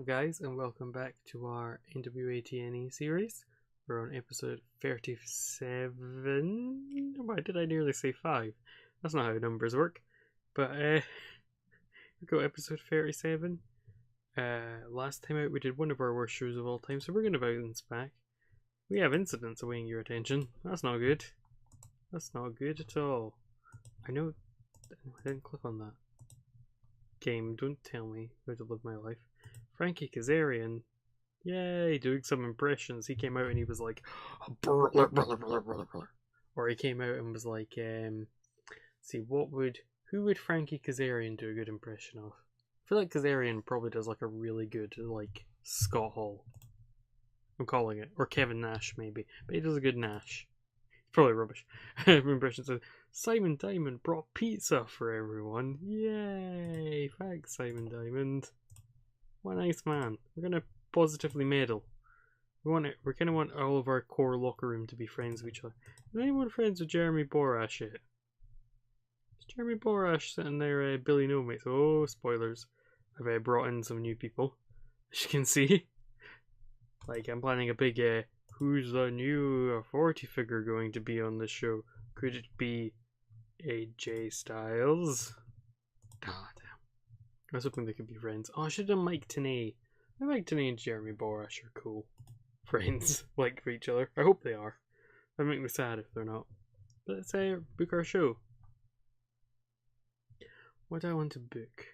guys, and welcome back to our NWA TNA series. We're on episode 37. Why did I nearly say 5? That's not how numbers work. But we got episode 37. Last time out we did one of our worst shows of all time, so we're going to bounce back. We have incidents awaiting your attention. That's not good. That's not good at all. I know I didn't click on that. Game, don't tell me how to live my life. Frankie Kazarian, yay, doing some impressions. He came out and he was like, or he came out and was like, see, who would Frankie Kazarian do a good impression of? I feel like Kazarian probably does like a really good, like, Scott Hall. I'm calling it. Or Kevin Nash, maybe. But he does a good Nash. Probably rubbish. Impression says, Simon Diamond brought pizza for everyone. Yay! Thanks, Simon Diamond. What a nice man. We're gonna positively medal. We're gonna want all of our core locker room to be friends with each other. Is anyone friends with Jeremy Borash yet? Is Jeremy Borash sitting there, Billy No Mates? Oh, spoilers. I've brought in some new people, as you can see. Like, I'm planning a big, who's the new 40 figure going to be on this show? Could it be AJ Styles? Ah, damn. I was hoping they could be friends. Oh, I should have done Mike Tenay. Mike Tenay and Jeremy Borash are cool friends, like, for each other. I hope they are. That'd make me sad if they're not. But let's book our show. What do I want to book?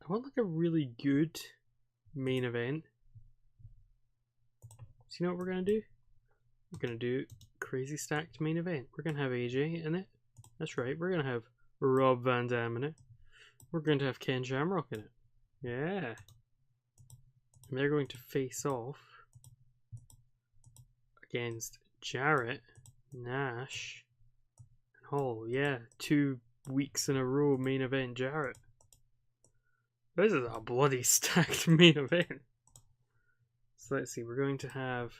I want like a really good main event. So you know what we're going to do? We're going to do crazy stacked main event. We're going to have AJ in it. That's right. We're going to have Rob Van Dam in it. We're going to have Ken Shamrock in it. Yeah. And they're going to face off against Jarrett, Nash, and Hall. Yeah. 2 weeks in a row main event Jarrett. This is a bloody stacked main event. So let's see, we're going to have,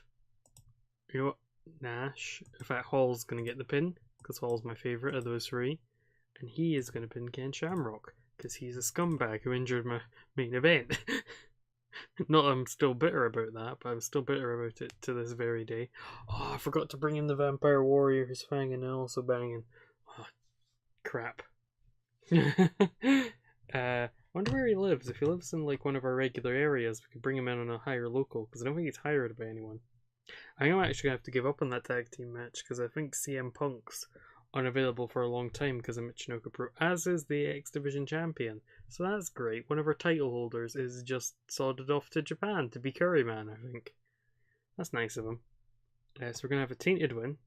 you know what, Nash. In fact, Hall's going to get the pin, because Hall's my favourite of those three. And he is going to pin Ken Shamrock, because he's a scumbag who injured my main event. Not that I'm still bitter about that, but I'm still bitter about it to this very day. Oh, I forgot to bring in the Vampire Warrior who's fanging and also banging. Oh, crap. I wonder where he lives. If he lives in like one of our regular areas, we could bring him in on a higher local, because I don't think he's hired by anyone. I think I'm actually going to have to give up on that tag team match, because I think CM Punk's unavailable for a long time because of Michinoku Pro, as is the X Division champion. So that's great. One of our title holders is just sodded off to Japan to be Curryman, I think. That's nice of him. So we're going to have a tainted win.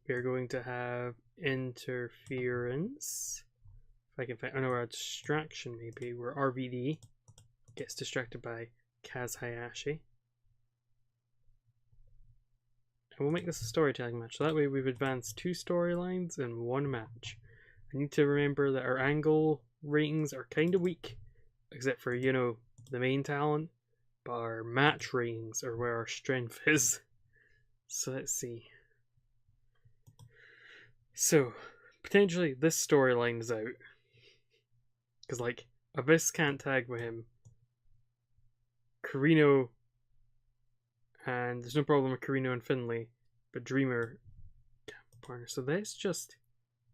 We're going to have interference. If I can find, a distraction maybe, where RVD gets distracted by Kaz Hayashi. And we'll make this a storytelling match, so that way we've advanced 2 storylines in 1 match. I need to remember that our angle ratings are kind of weak, except for, you know, the main talent, but our match ratings are where our strength is. So let's see. So, potentially this storyline is out. Because, like, Abyss can't tag with him. Carino, and there's no problem with Carino and Finlay, but Dreamer can't partner. So let's just,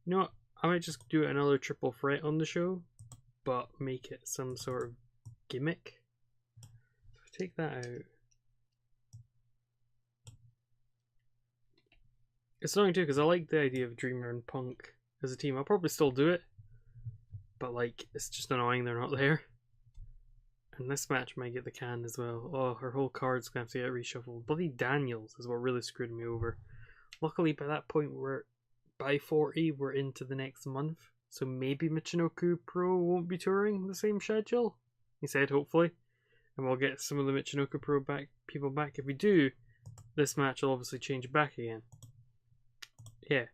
you know what, I might just do another triple threat on the show, but make it some sort of gimmick. So take that out. It's annoying too, because I like the idea of Dreamer and Punk as a team. I'll probably still do it, but like, it's just annoying they're not there. And this match might get the can as well. Oh, her whole card's going to have to get reshuffled. Bloody Daniels is what really screwed me over. Luckily, by that point, by 40, we're into the next month. So maybe Michinoku Pro won't be touring the same schedule. He said, hopefully. And we'll get some of the Michinoku Pro people back. If we do, this match will obviously change back again. Yeah.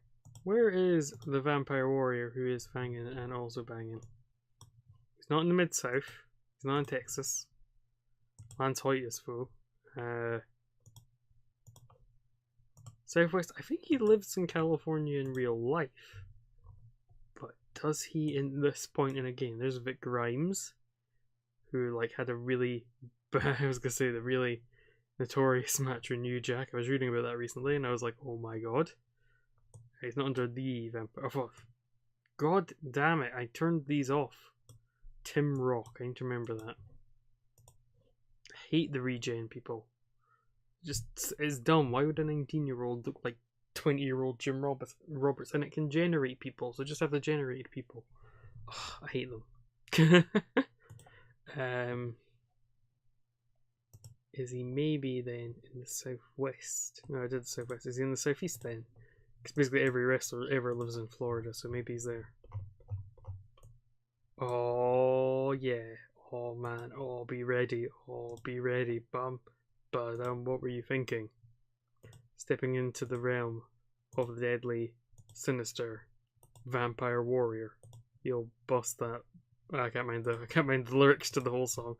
Where is the Vampire Warrior who is fanging and also banging? He's not in the Mid-South. He's not in Texas. Lance Hoyt is full. Southwest, I think he lives in California in real life. But does he in this point in a game? There's Vic Grimes. who like had a really I was gonna say the really notorious match with New Jack. I was reading about that recently, and I was like, oh my god, he's not under the vampire. Oh, god damn it! I turned these off. Tim Rock. I need to remember that. I hate the regen people. Just it's dumb. Why would a 19-year-old look like 20-year-old Jim Roberts? And it can generate people, so just have the generated people. Ugh, I hate them. Is he maybe then in the southwest? No, I did the southwest. Is he in the southeast then? Because basically every wrestler ever lives in Florida, so maybe he's there. Oh yeah. Oh man. Oh, be ready. Oh, be ready. Bum. But what were you thinking? Stepping into the realm of the deadly, sinister vampire warrior. You'll bust that. I can't mind the lyrics to the whole song.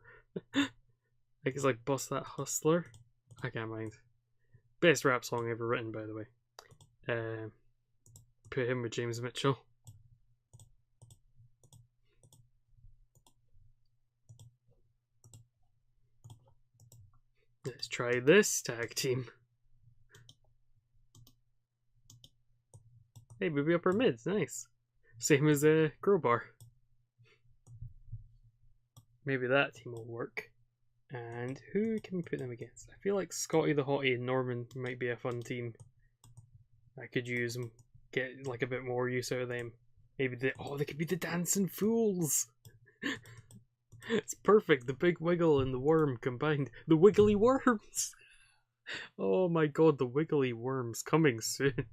Like it's like bust that hustler. I can't mind. Best rap song ever written, by the way. Put him with James Mitchell. Let's try this tag team. Hey, movie upper mids, nice. Same as Crowbar. Maybe that team will work. And who can we put them against? I feel like Scotty the Hottie and Norman might be a fun team. I could use them, get like a bit more use out of them. Maybe they could be the Dancing Fools. It's perfect. The Big Wiggle and the Worm combined. The Wiggly Worms. Oh my god, the Wiggly Worms coming soon.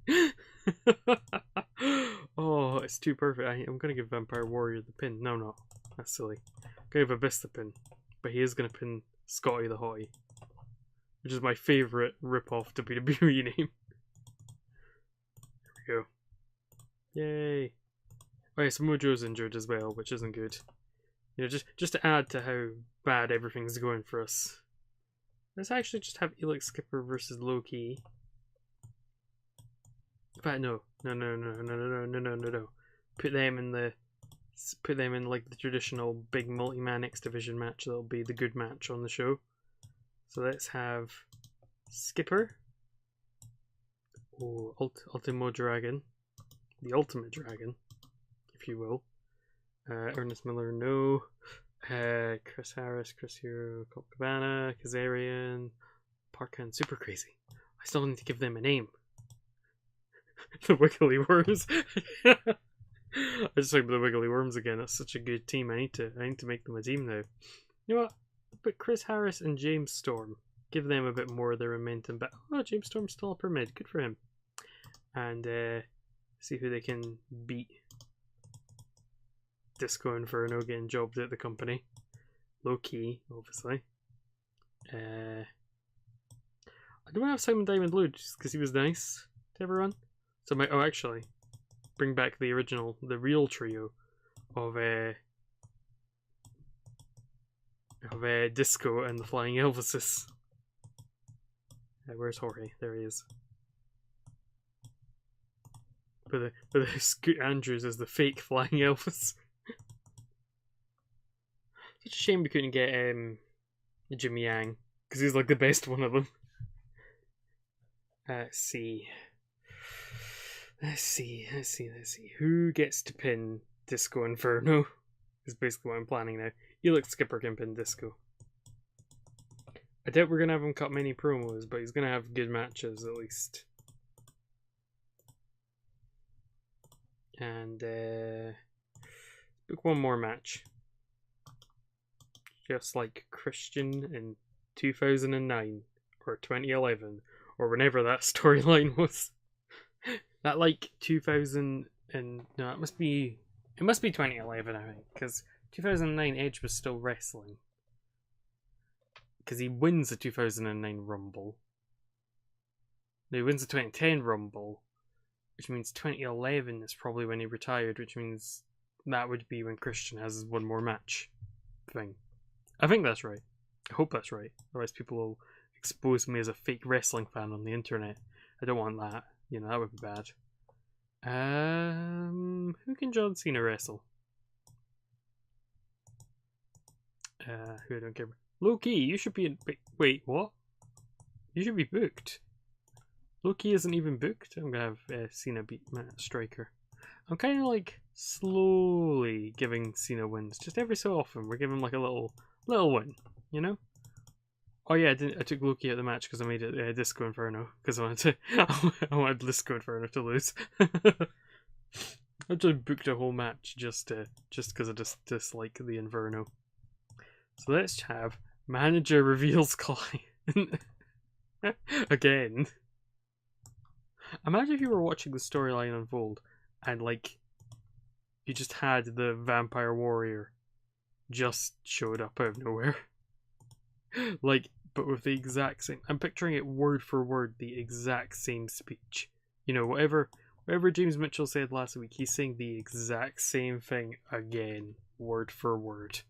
Oh, it's too perfect. I'm gonna give Vampire Warrior the pin. No, that's silly. I'm gonna give Abyss the pin, but he is gonna pin Scotty the Hottie, which is my favourite rip-off WWE name. There we go. Yay! Okay, so Mojo's injured as well, which isn't good. You know, just to add to how bad everything's going for us. Let's actually just have Elix Skipper versus Loki. But no. Put them in like the traditional big multi-man X Division match. That'll be the good match on the show. So let's have Skipper. Oh, Ultimo Dragon, the Ultimate Dragon, if you will. Ernest Miller, no. Chris Harris, Chris Hero, Colt Cabana, Kazarian, Parka, and Super Crazy. I still need to give them a name. The Wiggly Worms. I just like the Wiggly Worms again. That's such a good team. I need to make them a team now. You know what? Put Chris Harris and James Storm. Give them a bit more of their momentum. But James Storm's still upper mid. Good for him. And see who they can beat. Disco Inferno getting jobbed at the company. Low key, obviously. I don't want to have Simon Diamond Blue just because he was nice to everyone. So actually, bring back the real trio of Disco and the Flying Elvises. Where's Jorge? There he is. But the Scoot Andrews as the fake Flying Elvis. Such a shame we couldn't get Jimmy Yang, because he's like the best one of them. Let's see. Who gets to pin Disco Inferno? Is basically what I'm planning now. Elix Skipper can pin Disco. I doubt we're going to have him cut many promos, but he's going to have good matches at least. And book one more match. Just like Christian in 2009 or 2011 or whenever that storyline was. That like 2000 and no, it must be 2011 I think, because 2009 Edge was still wrestling. Because he wins the 2009 Rumble. No, he wins the 2010 Rumble, which means 2011 is probably when he retired, which means that would be when Christian has one more match thing. I think that's right. I hope that's right. Otherwise people will expose me as a fake wrestling fan on the internet. I don't want that. You know, that would be bad. Who can John Cena wrestle? Who I don't care about. Low-key, you should be in... Wait, what? You should be booked. Low-key isn't even booked? I'm gonna have Cena beat Matt Striker. I'm kind of like slowly giving Cena wins. Just every so often, we're giving like a little win, you know? Oh yeah, I took Loki out of the match because I made it Disco Inferno because I wanted to. I wanted Disco Inferno to lose. I just booked a whole match just because I just dislike the Inferno. So let's have manager reveals client again. Imagine if you were watching the storyline unfold and like you just had the vampire warrior just showed up out of nowhere. Like, but with the exact same... I'm picturing it word for word, the exact same speech. You know, whatever James Mitchell said last week, he's saying the exact same thing again, word for word.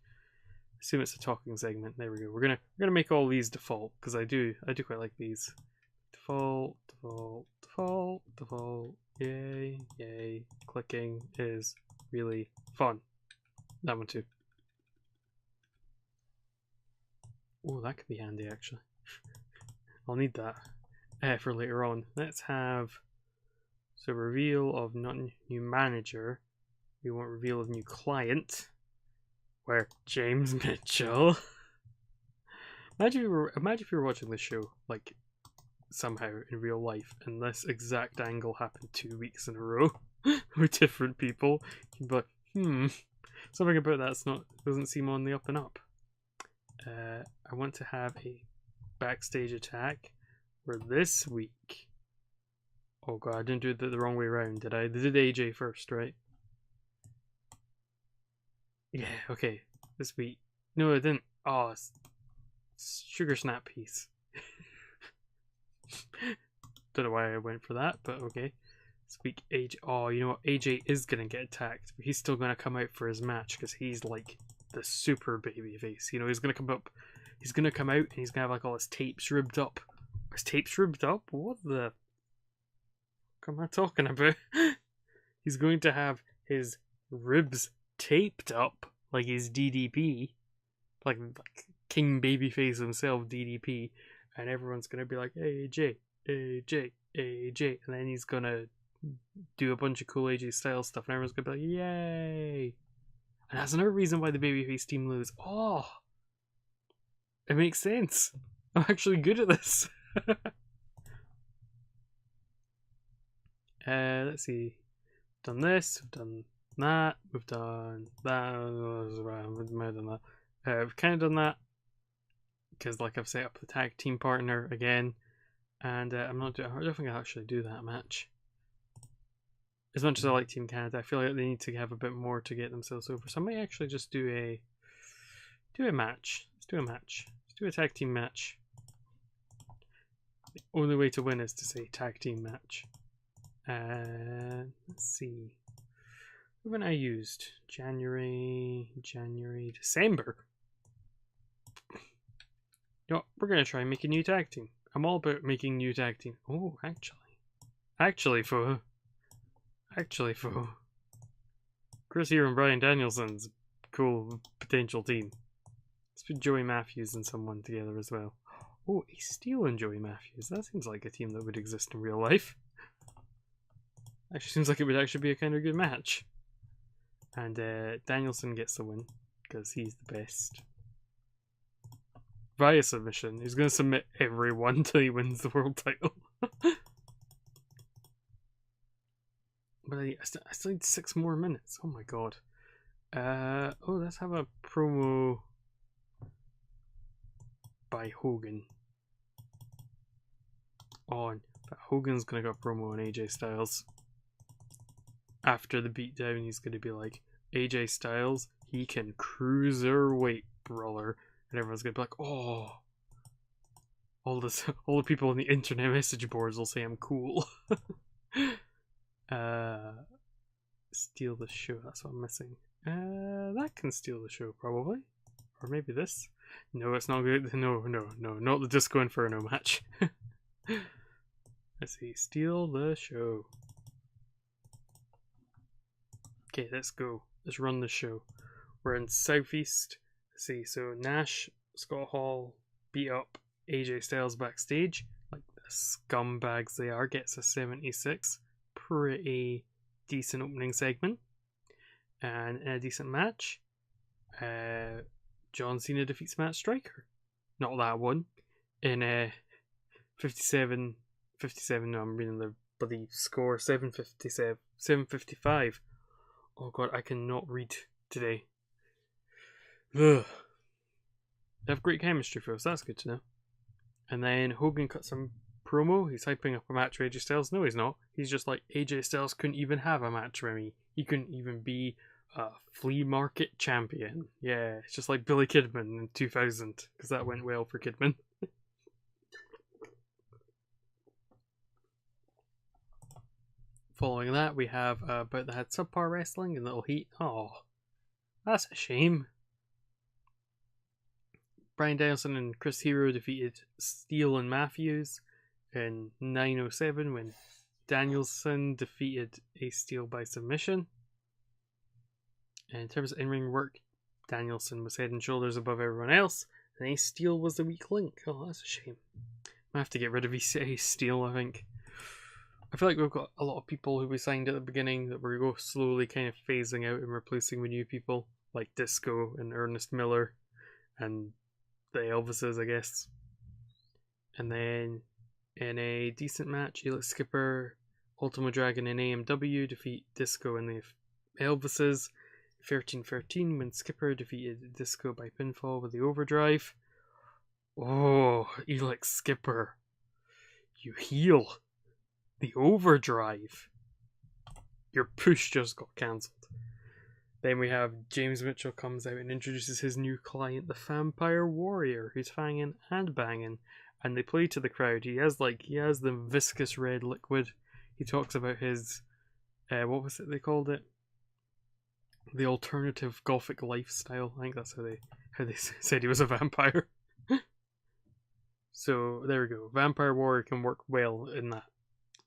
Assume it's a talking segment. There we go. We're gonna make all these default because I do quite like these. Default. Yay. Clicking is really fun. That one too. Oh, that could be handy actually. I'll need that for later on. Let's have reveal of not new manager. We want reveal of new client. Where James Mitchell. Imagine if you were watching this show like somehow in real life, and this exact angle happened 2 weeks in a row with different people. You'd be like, something about that's doesn't seem on the up and up. I want to have a backstage attack where this week. Oh god, I didn't do it the wrong way around, did I? They did AJ first, right? Yeah, okay. This week. No, I didn't. Oh, sugar snap piece. Don't know why I went for that, but okay. This week, AJ. Oh, you know what? AJ is gonna get attacked, but he's still gonna come out for his match because he's like the super baby face. You know, he's gonna come out and he's gonna have like all his tapes ribbed up. His tapes ribbed up? What the fuck am I talking about? He's going to have his ribs taped up like his DDP, like King Babyface himself, DDP, and everyone's gonna be like AJ, and then he's gonna do a bunch of cool AJ style stuff, and everyone's gonna be like yay. And that's another reason why the babyface team lose. Oh, it makes sense. I'm actually good at this. Let's see. We've done this. We've done that. We've done that. We've kind of done that because, like, I've set up the tag team partner again, and I don't think I'll actually do that match. As much as I like Team Canada, I feel like they need to have a bit more to get themselves over. So I might actually just do a match. Let's do a match. Let's do a tag team match. The only way to win is to say tag team match. Let's see. When I used January, December. You know, we're gonna try and make a new tag team. I'm all about making new tag team. Oh, actually, Chris here and Brian Danielson's cool potential team. Let's put Joey Matthews and someone together as well. Oh, Ace Steel and Joey Matthews. That seems like a team that would exist in real life. Actually seems like it would actually be a kind of good match. And Danielson gets the win because he's the best. Via submission. He's going to submit everyone until he wins the world title. But I still need 6 more minutes. Oh my god. Let's have a promo by Hogan. But Hogan's gonna go promo on AJ Styles. After the beatdown, he's gonna be like, AJ Styles, he can cruiserweight brawler. And everyone's gonna be like, oh. All the people on the internet message boards will say I'm cool. Steal the show, that's what I'm missing. That can steal the show, probably. Or maybe this. No, it's not good. No, not the Disco Inferno match. Let's see, steal the show. Okay, let's go. Let's run the show. We're in Southeast see. So Nash, Scott Hall beat up AJ Styles backstage, like the scumbags they are. Gets a 76. Pretty decent opening segment, and in a decent match, John Cena defeats Matt Striker. Not that one. In 57. No, I'm reading the bloody score. 757. 755. Oh god, I cannot read today. Ugh. They have great chemistry for us, that's good to know. And then Hogan cuts some promo. He's hyping up a match with AJ Styles. No, he's not. He's just like, AJ Styles couldn't even have a match with me. He couldn't even be a flea market champion. Yeah, it's just like Billy Kidman in 2000, because that went well for Kidman. Following that, we have about the head subpar wrestling and Little Heat. Oh, that's a shame. Bryan Danielson and Chris Hero defeated Steele and Matthews in 9:07 when Danielson defeated Ace Steel by submission. And in terms of in-ring work, Danielson was head and shoulders above everyone else, and Ace Steel was the weak link. Oh, that's a shame. I have to get rid of Ace Steel, I think. I feel like we've got a lot of people who we signed at the beginning that we're going to go slowly kind of phasing out and replacing with new people, like Disco and Ernest Miller and the Elvises, I guess. And then in a decent match, Elix Skipper, Ultimo Dragon, and AMW defeat Disco and the Elvises. 13-13 when Skipper defeated Disco by pinfall with the overdrive. Oh, Elix Skipper, you heel. The overdrive. Your push just got cancelled. Then we have James Mitchell comes out and introduces his new client, the Vampire Warrior, who's fanging and banging, and they play to the crowd. He has the viscous red liquid. He talks about his what was it they called it? The alternative gothic lifestyle. I think that's how they said he was a vampire. So there we go. Vampire Warrior can work well in that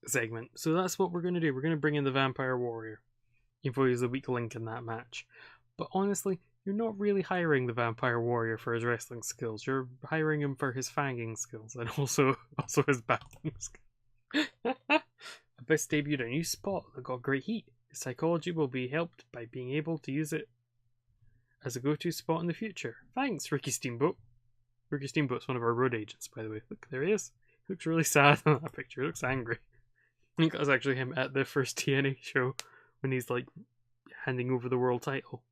segment. So that's what we're going to do. We're going to bring in the Vampire Warrior, even though he's the weak link in that match. But honestly, you're not really hiring the Vampire Warrior for his wrestling skills. You're hiring him for his fanging skills and also his battling skills. Abyss debuted a new spot that got great heat. His psychology will be helped by being able to use it as a go-to spot in the future. Thanks, Ricky Steamboat. Ricky Steamboat's one of our road agents, by the way. Look, there he is. He looks really sad in that picture. He looks angry. I think that was actually him at the first TNA show when he's like handing over the world title.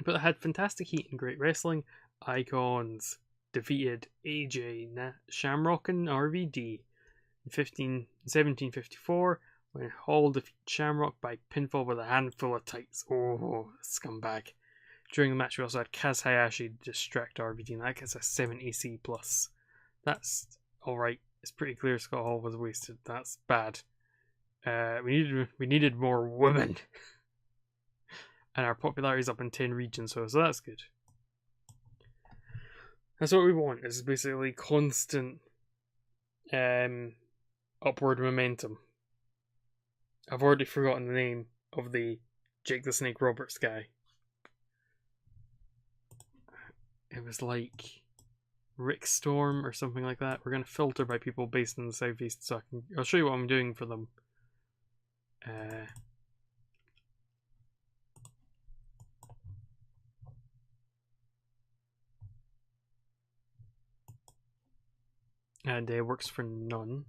But it had fantastic heat and great wrestling. Icons defeated AJ, Shamrock, and RVD in 1754 when Hall defeated Shamrock by pinfall with a handful of tights. Oh, scumbag. During the match, we also had Kaz Hayashi distract RVD, and that gets a 70C+. That's alright. It's pretty clear Scott Hall was wasted. That's bad. We needed more women. And our popularity is up in 10 regions, so that's good. That's what we want. It's basically constant upward momentum. I've already forgotten the name of the Jake the Snake Roberts guy. It was like Rick Storm or something like that. We're going to filter by people based in the southeast, so I'll show you what I'm doing for them. And works for none.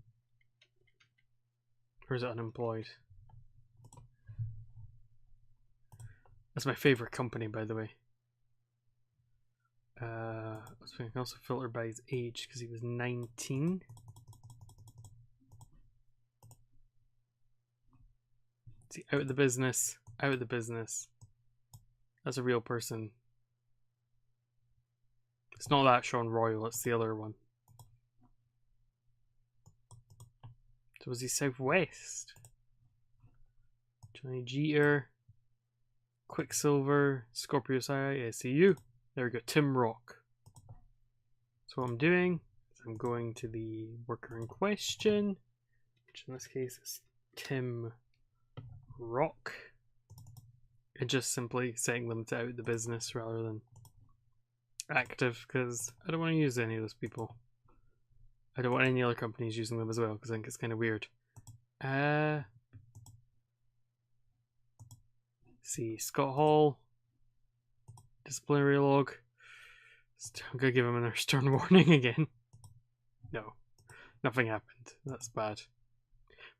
Or is it unemployed? That's my favourite company, by the way. I can also filter by his age because he was 19. See, out of the business. Out of the business. That's a real person. It's not that Sean Royal, it's the other one. So was he Southwest? Johnny Jeter, Quicksilver, Scorpio Sky, SCU. There we go, Tim Rock. So what I'm doing is I'm going to the worker in question, which in this case is Tim Rock. and just simply setting them to out the business rather than active, because I don't want to use any of those people. I don't want any other companies using them as well, because I think it's kind of weird. See, Scott Hall, disciplinary log. I'm gonna give him another stern warning again. No, nothing happened. That's bad.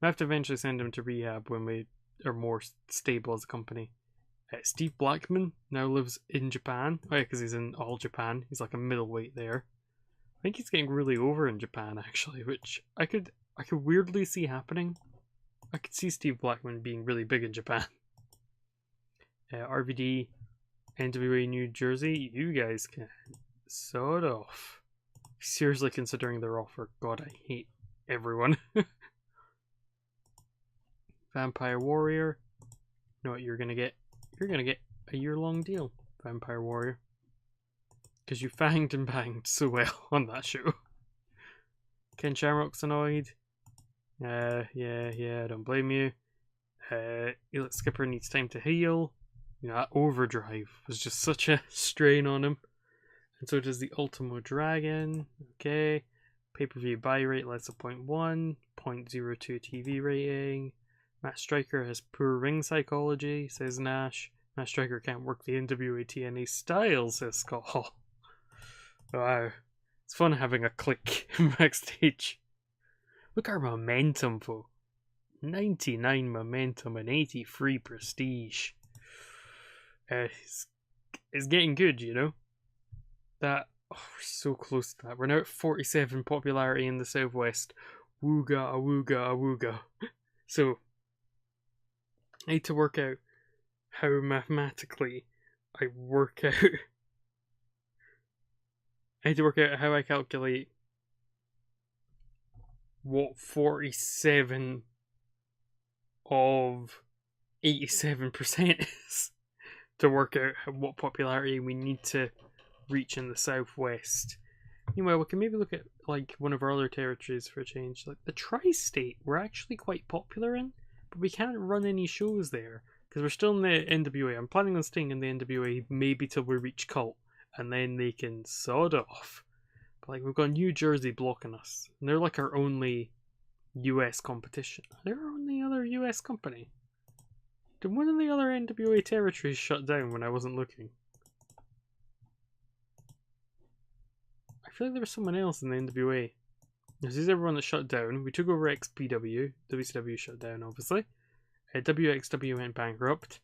We have to eventually send him to rehab when we are more stable as a company. Steve Blackman now lives in Japan. Oh yeah, because he's in All Japan. He's like a middleweight there. I think he's getting really over in Japan actually, which I could weirdly see happening. I could see Steve Blackman being really big in Japan. RVD, NWA New Jersey, you guys can sod off. Seriously considering their offer. God, I hate everyone. Vampire Warrior. You know what you're gonna get? You're gonna get a year-long deal, Vampire Warrior. Because you fanged and banged so well on that show. Ken Shamrock's annoyed. Yeah, I don't blame you. Elite Skipper needs time to heal. You know, that overdrive was just such a strain on him. And so does the Ultimo Dragon. Okay. Pay-per-view buy rate less than 0.1. 0.02 TV rating. Matt Striker has poor ring psychology, says Nash. Matt Striker can't work the NWA TNA style, says Scott Hall. Wow. It's fun having a click backstage. Look at our momentum, folks. 99 momentum and 83 prestige. It's getting good, you know? We're so close to that. We're now at 47 popularity in the Southwest. Wooga, awooga, awooga. So, I need to work out how mathematically I work out. I need to work out how I calculate what 47 of 87% is to work out what popularity we need to reach in the Southwest. Meanwhile, we can maybe look at like one of our other territories for a change. Like the Tri-State, we're actually quite popular in, but we can't run any shows there because we're still in the NWA. I'm planning on staying in the NWA maybe till we reach Cult, and then they can sod off. But like we've got New Jersey blocking us, and they're like our only US competition. They're our only other US company. Did one of the other NWA territories shut down when I wasn't looking? I feel like there was someone else in the NWA. This is everyone that shut down. We took over XPW. WCW shut down, obviously. WXW went bankrupt.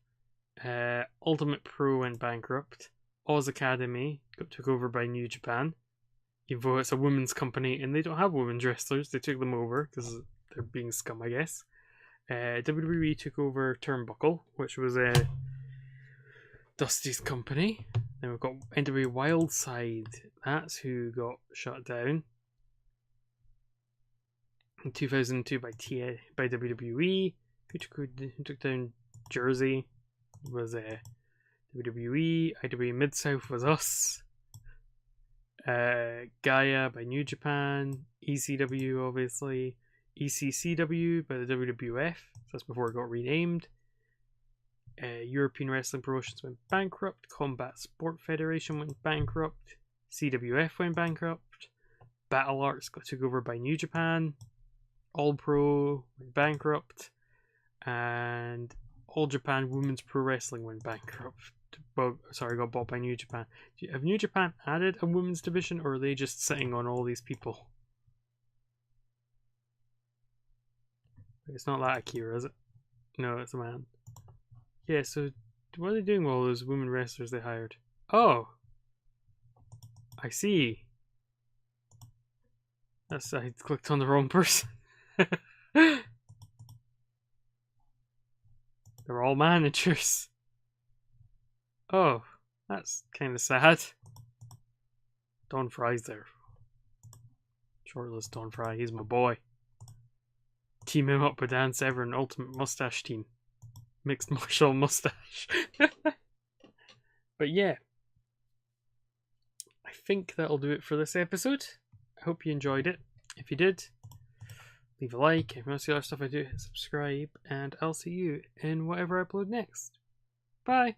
Ultimate Pro went bankrupt. Oz Academy got took over by New Japan. Even though it's a women's company and they don't have women's wrestlers, they took them over because they're being scum, I guess. WWE took over Turnbuckle, which was Dusty's company. Then we've got NWA Wildside. That's who got shut down in 2002 by WWE. Who took down Jersey was WWE. IWA Mid-South was us. Gaia by New Japan. ECW, obviously. ECCW by the WWF. So that's before it got renamed. European Wrestling Promotions went bankrupt. Combat Sport Federation went bankrupt. CWF went bankrupt. Battle Arts got took over by New Japan. All Pro went bankrupt. And All Japan Women's Pro Wrestling went bankrupt. Well, sorry, got bought by New Japan. Have New Japan added a women's division, or are they just sitting on all these people? It's not that Akira, is it? No, it's a man. Yeah, so what are they doing with all those women wrestlers they hired? Oh! I see. I clicked on the wrong person. They're all managers. Oh, that's kind of sad. Don Fry's there. Shortlist Don Fry, he's my boy. Team him up with Dan Severn, Ultimate Mustache Team. Mixed martial mustache. But yeah, I think that'll do it for this episode. I hope you enjoyed it. If you did, leave a like. If you want to see other stuff I do, hit subscribe. And I'll see you in whatever I upload next. Bye!